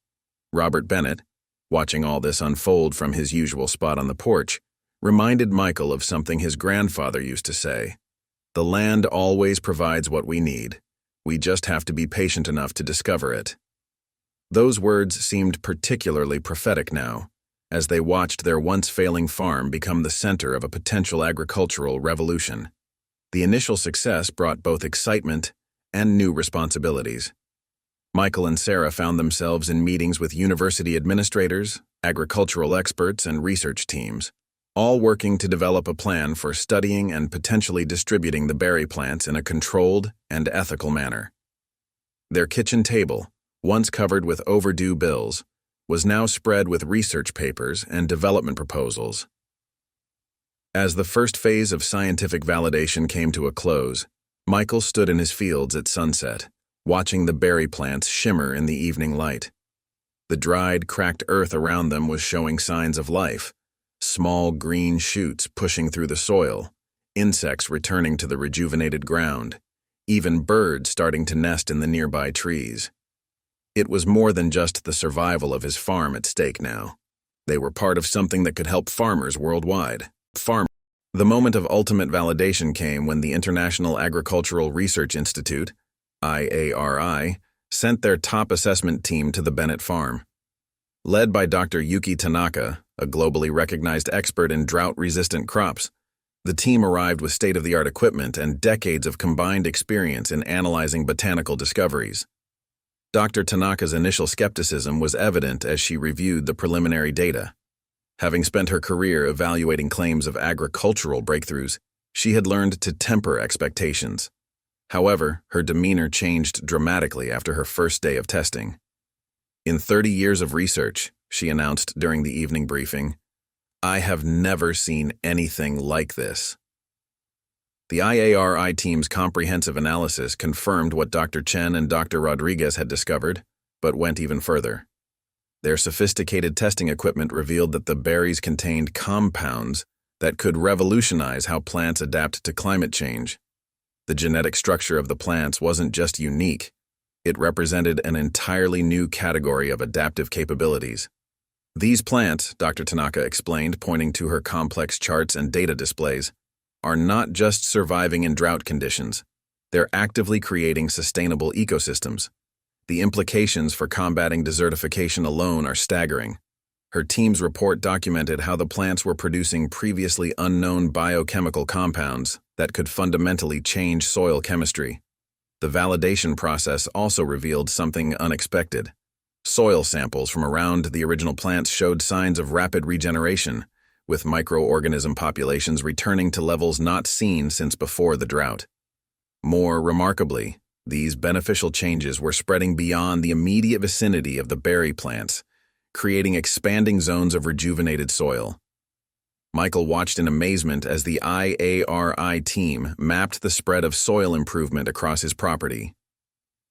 Robert Bennett, watching all this unfold from his usual spot on the porch, reminded Michael of something his grandfather used to say: "The land always provides what we need. We just have to be patient enough to discover it." Those words seemed particularly prophetic now, as they watched their once-failing farm become the center of a potential agricultural revolution. The initial success brought both excitement and new responsibilities. Michael and Sarah found themselves in meetings with university administrators, agricultural experts, and research teams, all working to develop a plan for studying and potentially distributing the berry plants in a controlled and ethical manner. Their kitchen table, once covered with overdue bills, was now spread with research papers and development proposals. As the first phase of scientific validation came to a close, Michael stood in his fields at sunset, watching the berry plants shimmer in the evening light. The dried, cracked earth around them was showing signs of life: small green shoots pushing through the soil, insects returning to the rejuvenated ground, even birds starting to nest in the nearby trees. It was more than just the survival of his farm at stake now. They were part of something that could help farmers worldwide. The moment of ultimate validation came when the International Agricultural Research Institute, IARI, sent their top assessment team to the Bennett farm. Led by Dr. Yuki Tanaka, a globally recognized expert in drought-resistant crops, the team arrived with state-of-the-art equipment and decades of combined experience in analyzing botanical discoveries. Dr. Tanaka's initial skepticism was evident as she reviewed the preliminary data. Having spent her career evaluating claims of agricultural breakthroughs, she had learned to temper expectations. However, her demeanor changed dramatically after her first day of testing. "In 30 years of research," she announced during the evening briefing, "I have never seen anything like this." The IARI team's comprehensive analysis confirmed what Dr. Chen and Dr. Rodriguez had discovered, but went even further. Their sophisticated testing equipment revealed that the berries contained compounds that could revolutionize how plants adapt to climate change. The genetic structure of the plants wasn't just unique, it represented an entirely new category of adaptive capabilities. These plants, Dr. Tanaka explained, pointing to her complex charts and data displays, are not just surviving in drought conditions, they're actively creating sustainable ecosystems. The implications for combating desertification alone are staggering. Her team's report documented how the plants were producing previously unknown biochemical compounds that could fundamentally change soil chemistry. The validation process also revealed something unexpected. Soil samples from around the original plants showed signs of rapid regeneration, with microorganism populations returning to levels not seen since before the drought. More remarkably, these beneficial changes were spreading beyond the immediate vicinity of the berry plants, creating expanding zones of rejuvenated soil. Michael watched in amazement as the IARI team mapped the spread of soil improvement across his property.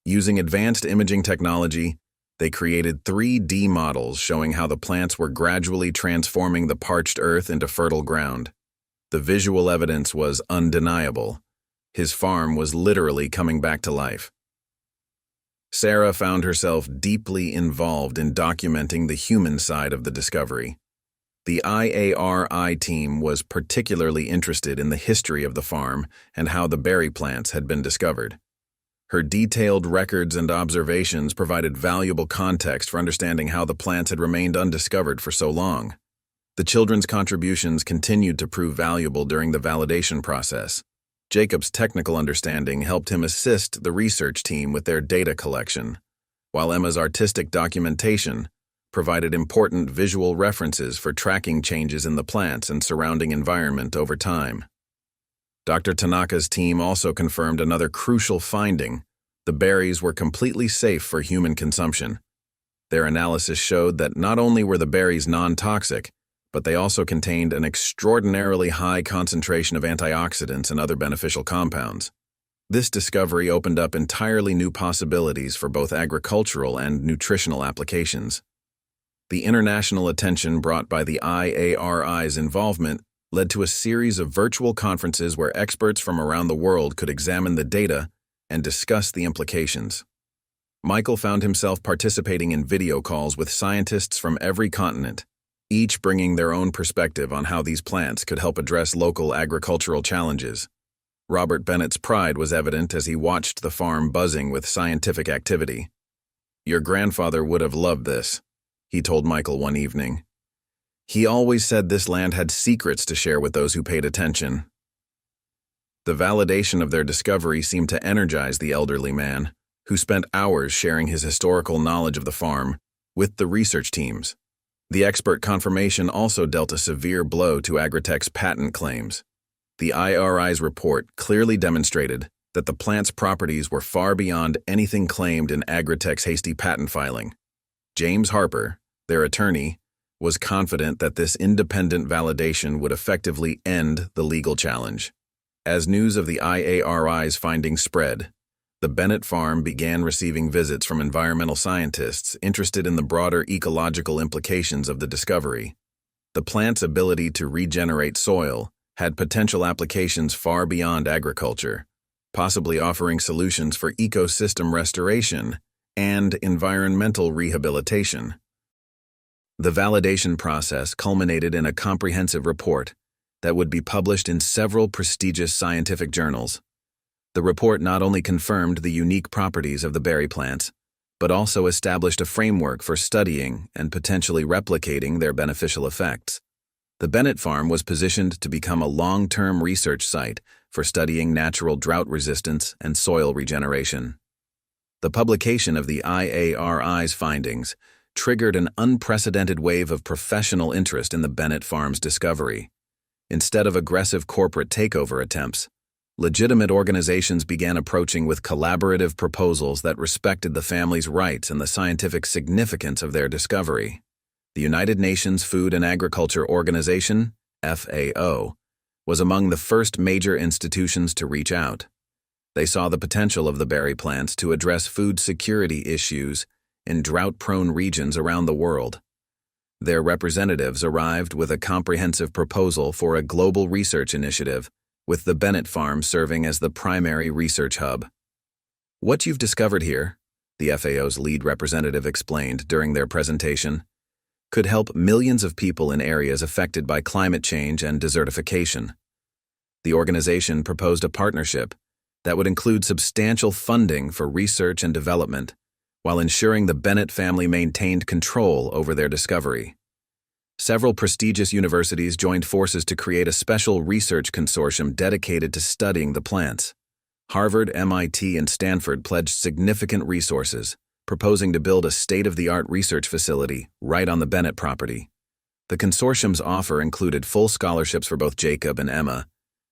Using advanced imaging technology, they created 3D models showing how the plants were gradually transforming the parched earth into fertile ground. The visual evidence was undeniable. His farm was literally coming back to life. Sarah found herself deeply involved in documenting the human side of the discovery. The IARI team was particularly interested in the history of the farm and how the berry plants had been discovered. Her detailed records and observations provided valuable context for understanding how the plants had remained undiscovered for so long. The children's contributions continued to prove valuable during the validation process. Jacob's technical understanding helped him assist the research team with their data collection, while Emma's artistic documentation provided important visual references for tracking changes in the plants and surrounding environment over time. Dr. Tanaka's team also confirmed another crucial finding: the berries were completely safe for human consumption. Their analysis showed that not only were the berries non-toxic, but they also contained an extraordinarily high concentration of antioxidants and other beneficial compounds. This discovery opened up entirely new possibilities for both agricultural and nutritional applications. The international attention brought by the IARI's involvement led to a series of virtual conferences where experts from around the world could examine the data and discuss the implications. Michael found himself participating in video calls with scientists from every continent, each bringing their own perspective on how these plants could help address local agricultural challenges. Robert Bennett's pride was evident as he watched the farm buzzing with scientific activity. "Your grandfather would have loved this," he told Michael one evening. "He always said this land had secrets to share with those who paid attention." The validation of their discovery seemed to energize the elderly man, who spent hours sharing his historical knowledge of the farm with the research teams. The expert confirmation also dealt a severe blow to Agritech's patent claims. The IRI's report clearly demonstrated that the plant's properties were far beyond anything claimed in Agritech's hasty patent filing. James Harper, their attorney, was confident that this independent validation would effectively end the legal challenge. As news of the IARI's findings spread, the Bennett farm began receiving visits from environmental scientists interested in the broader ecological implications of the discovery. The plant's ability to regenerate soil had potential applications far beyond agriculture, possibly offering solutions for ecosystem restoration and environmental rehabilitation. The validation process culminated in a comprehensive report that would be published in several prestigious scientific journals. The report not only confirmed the unique properties of the berry plants, but also established a framework for studying and potentially replicating their beneficial effects. The Bennett farm was positioned to become a long-term research site for studying natural drought resistance and soil regeneration. The publication of the IARI's findings triggered an unprecedented wave of professional interest in the Bennett farm's discovery. Instead of aggressive corporate takeover attempts, legitimate organizations began approaching with collaborative proposals that respected the family's rights and the scientific significance of their discovery. The United Nations Food and Agriculture Organization, FAO, was among the first major institutions to reach out. They saw the potential of the berry plants to address food security issues in drought-prone regions around the world. Their representatives arrived with a comprehensive proposal for a global research initiative, with the Bennett farm serving as the primary research hub. "What you've discovered here," the FAO's lead representative explained during their presentation, "could help millions of people in areas affected by climate change and desertification." The organization proposed a partnership that would include substantial funding for research and development, while ensuring the Bennett family maintained control over their discovery. Several prestigious universities joined forces to create a special research consortium dedicated to studying the plants. Harvard, MIT, and Stanford pledged significant resources, proposing to build a state-of-the-art research facility right on the Bennett property. The consortium's offer included full scholarships for both Jacob and Emma,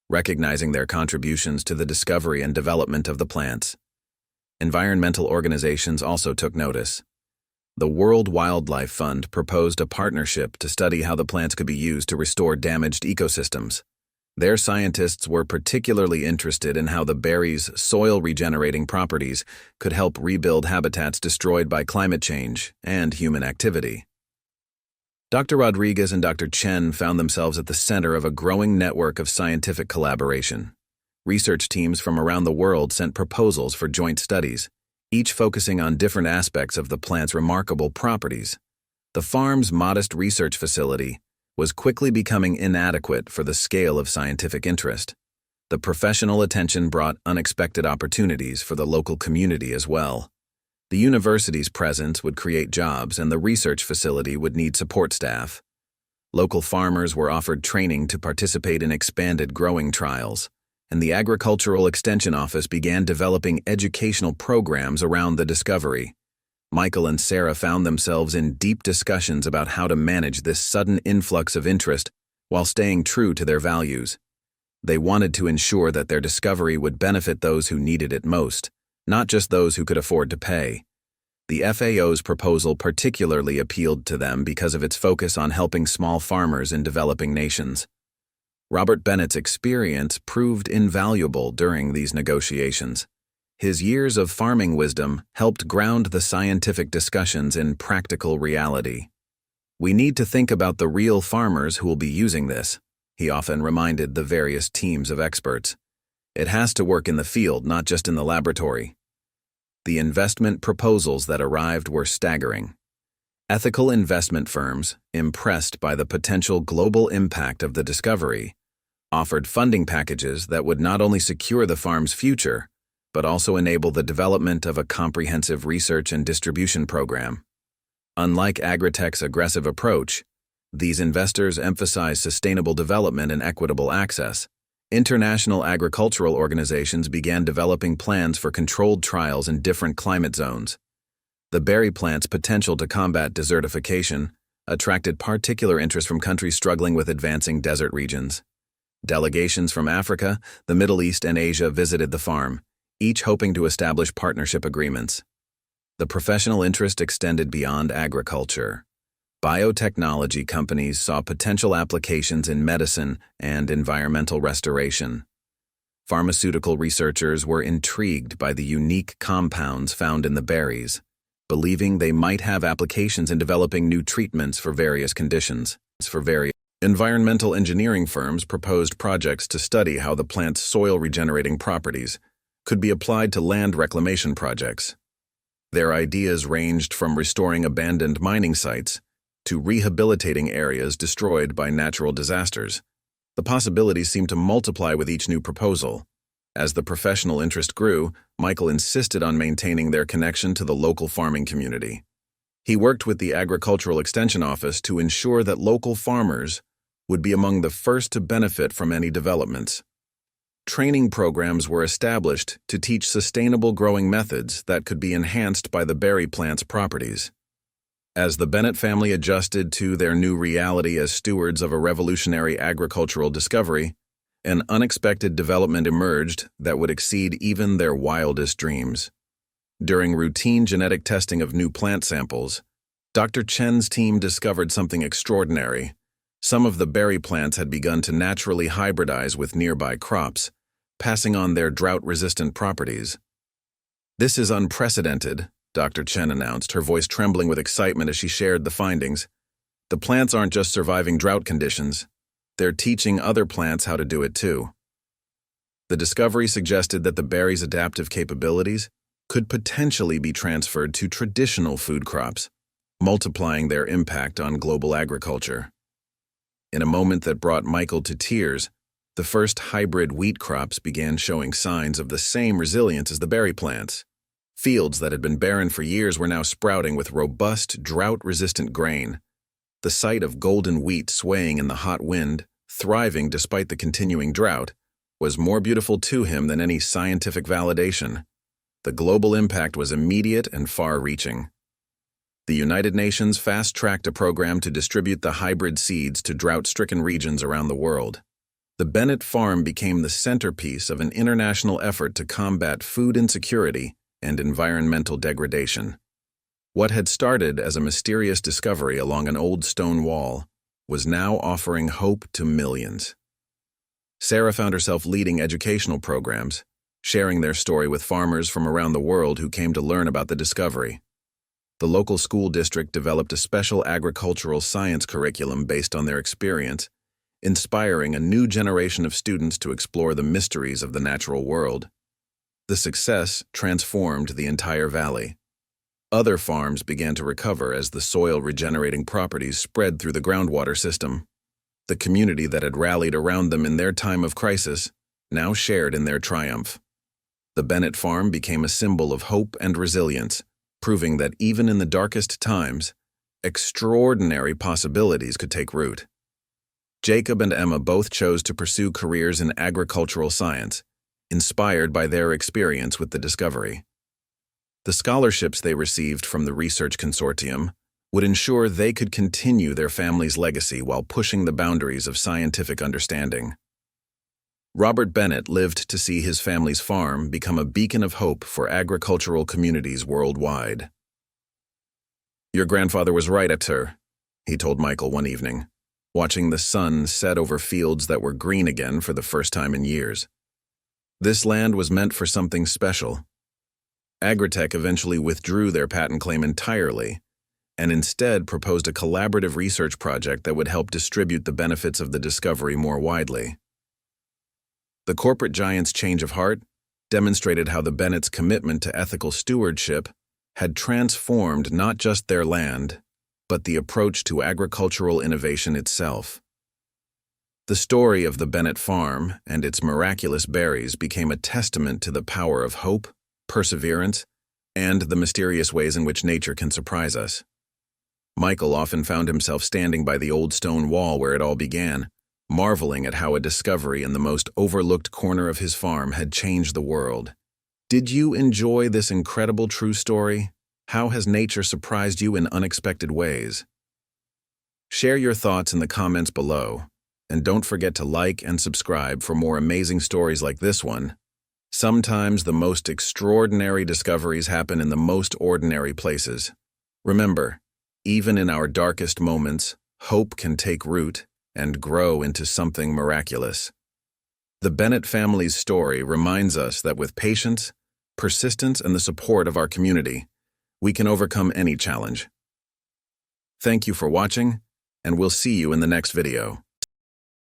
recognizing their contributions to the discovery and development of the plants. Environmental organizations also took notice. The World Wildlife Fund proposed a partnership to study how the plants could be used to restore damaged ecosystems. Their scientists were particularly interested in how the berries' soil-regenerating properties could help rebuild habitats destroyed by climate change and human activity. Dr. Rodriguez and Dr. Chen found themselves at the center of a growing network of scientific collaboration. Research teams from around the world sent proposals for joint studies, each focusing on different aspects of the plant's remarkable properties. The farm's modest research facility was quickly becoming inadequate for the scale of scientific interest. The professional attention brought unexpected opportunities for the local community as well. The university's presence would create jobs, and the research facility would need support staff. Local farmers were offered training to participate in expanded growing trials, and the Agricultural Extension Office began developing educational programs around the discovery. Michael and Sarah found themselves in deep discussions about how to manage this sudden influx of interest while staying true to their values. They wanted to ensure that their discovery would benefit those who needed it most, not just those who could afford to pay. The FAO's proposal particularly appealed to them because of its focus on helping small farmers in developing nations. Robert Bennett's experience proved invaluable during these negotiations. His years of farming wisdom helped ground the scientific discussions in practical reality. "We need to think about the real farmers who will be using this," he often reminded the various teams of experts. "It has to work in the field, not just in the laboratory." The investment proposals that arrived were staggering. Ethical investment firms, impressed by the potential global impact of the discovery, offered funding packages that would not only secure the farm's future, but also enable the development of a comprehensive research and distribution program. Unlike Agritech's aggressive approach, these investors emphasized sustainable development and equitable access. International agricultural organizations began developing plans for controlled trials in different climate zones. The berry plant's potential to combat desertification attracted particular interest from countries struggling with advancing desert regions. Delegations from Africa, the Middle East, and Asia visited the farm, each hoping to establish partnership agreements. The professional interest extended beyond agriculture. Biotechnology companies saw potential applications in medicine and environmental restoration. Pharmaceutical researchers were intrigued by the unique compounds found in the berries, believing they might have applications in developing new treatments for various conditions. Environmental engineering firms proposed projects to study how the plant's soil-regenerating properties could be applied to land reclamation projects. Their ideas ranged from restoring abandoned mining sites to rehabilitating areas destroyed by natural disasters. The possibilities seemed to multiply with each new proposal. As the professional interest grew, Michael insisted on maintaining their connection to the local farming community. He worked with the Agricultural Extension Office to ensure that local farmers would be among the first to benefit from any developments. Training programs were established to teach sustainable growing methods that could be enhanced by the berry plant's properties. As the Bennett family adjusted to their new reality as stewards of a revolutionary agricultural discovery, an unexpected development emerged that would exceed even their wildest dreams. During routine genetic testing of new plant samples, Dr. Chen's team discovered something extraordinary. Some of the berry plants had begun to naturally hybridize with nearby crops, passing on their drought-resistant properties. "This is unprecedented," Dr. Chen announced, her voice trembling with excitement as she shared the findings. "The plants aren't just surviving drought conditions, they're teaching other plants how to do it too." The discovery suggested that the berry's adaptive capabilities could potentially be transferred to traditional food crops, multiplying their impact on global agriculture. In a moment that brought Michael to tears, the first hybrid wheat crops began showing signs of the same resilience as the berry plants. Fields that had been barren for years were now sprouting with robust, drought-resistant grain. The sight of golden wheat swaying in the hot wind, thriving despite the continuing drought, was more beautiful to him than any scientific validation. The global impact was immediate and far-reaching. The United Nations fast-tracked a program to distribute the hybrid seeds to drought-stricken regions around the world. The Bennett farm became the centerpiece of an international effort to combat food insecurity and environmental degradation. What had started as a mysterious discovery along an old stone wall was now offering hope to millions. Sarah found herself leading educational programs, sharing their story with farmers from around the world who came to learn about the discovery. The local school district developed a special agricultural science curriculum based on their experience, inspiring a new generation of students to explore the mysteries of the natural world. The success transformed the entire valley. Other farms began to recover as the soil-regenerating properties spread through the groundwater system. The community that had rallied around them in their time of crisis now shared in their triumph. The Bennett farm became a symbol of hope and resilience, proving that even in the darkest times, extraordinary possibilities could take root. Jacob and Emma both chose to pursue careers in agricultural science, inspired by their experience with the discovery. The scholarships they received from the research consortium would ensure they could continue their family's legacy while pushing the boundaries of scientific understanding. Robert Bennett lived to see his family's farm become a beacon of hope for agricultural communities worldwide. "Your grandfather was right, Atur," he told Michael one evening, watching the sun set over fields that were green again for the first time in years. This land was meant for something special. Agritech eventually withdrew their patent claim entirely, and instead proposed a collaborative research project that would help distribute the benefits of the discovery more widely. The corporate giant's change of heart demonstrated how the Bennett's commitment to ethical stewardship had transformed not just their land, but the approach to agricultural innovation itself. The story of the Bennett farm and its miraculous berries became a testament to the power of hope, perseverance, and the mysterious ways in which nature can surprise us. Michael often found himself standing by the old stone wall where it all began, marveling at how a discovery in the most overlooked corner of his farm had changed the world. Did you enjoy this incredible true story? How has nature surprised you in unexpected ways? Share your thoughts in the comments below, and don't forget to like and subscribe for more amazing stories like this one. Sometimes the most extraordinary discoveries happen in the most ordinary places. Remember, even in our darkest moments, hope can take root and grow into something miraculous. The Bennett family's story reminds us that with patience, persistence, and the support of our community, we can overcome any challenge. Thank you for watching, and we'll see you in the next video.